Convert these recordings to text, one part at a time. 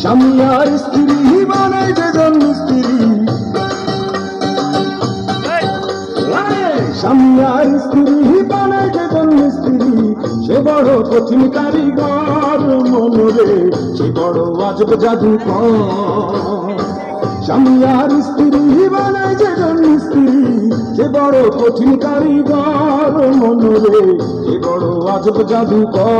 স্বামী আর স্ত্রী বানাই যেজন মিস্ত্রি, স্বামী আর স্ত্রী বানাই যেজন মিস্ত্রি, সে বড় কঠিন কারিগর মনরে, সে বড় আজব জাদুকর। স্বামী আর স্ত্রী বানাই যেজন মিস্ত্রি, সে বড় কঠিন কারিগর মনরে, সে বড় আজব জাদুকর।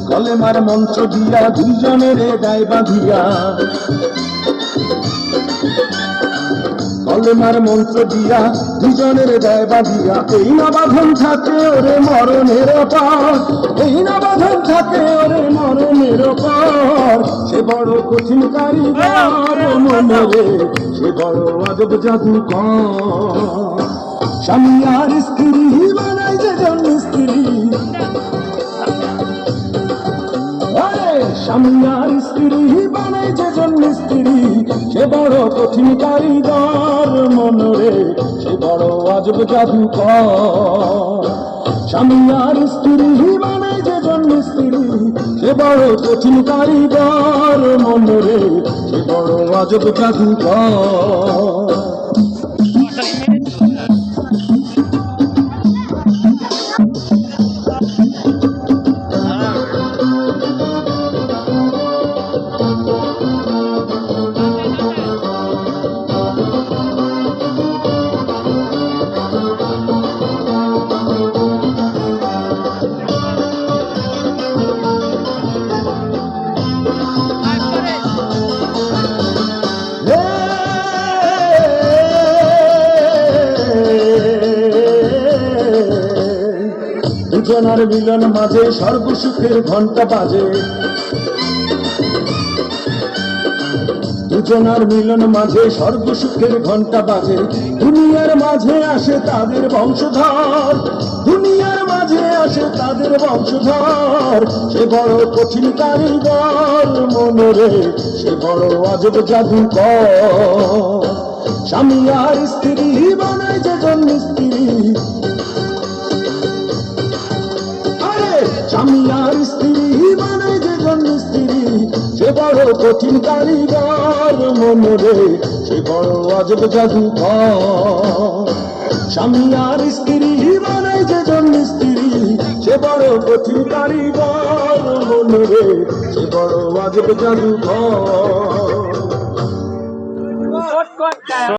কলেমার মন্ত্র দিয়া দুইজনের গায়ে বাঁধিয়া, কলেমার মন্ত্র দিয়া দুজনের গায়ে বাঁধিয়া, এই না বাঁধন থাকে ওরে মরণের পর, এই না বাঁধন থাকে ওরে মরণের পর, সে বড় কঠিন কারিগর মনরে, সে বড় আজব জাদুকর। স্বামী আর স্ত্রী বানাই যেজন মিস্ত্রি, স্বামী আর স্ত্রী বানাই যেজন মিস্ত্রি, সে বড় কঠিন কারিগর মনরে, সে বড় আজব জাদুকর। স্বামী আর স্ত্রী বানাই যেজন মিস্ত্রি, সে বড় কঠিন কারিগর মনরে, সে বড় আজব জাদুকর। দুজনার মিলন মাঝে সর্বসুখের ঘন্টা বাজে, দুজনার মিলন মাঝে সর্বসুখের ঘন্টা বাজে, দুনিয়ার মাঝে আসে তাদের বংশধর, দুনিয়ার মাঝে আসে তাদের বংশধর, সে বড় কঠিন কারিগর মনরে, সে বড় আজব জাদুকর। স্বামী আর স্ত্রী বানাই যেজন মিস্ত্রি, স্বামী আর স্ত্রী বানাই যেজন মিস্ত্রি, সে বড় কঠিন কারিগর মনরে, সে বড় আজব জাদুকর। স্বামী আর স্ত্রী বানাই যেজন মিস্ত্রি, সে বড় কঠিন কারিগর মনরে, সে বড় আজব জাদুকর।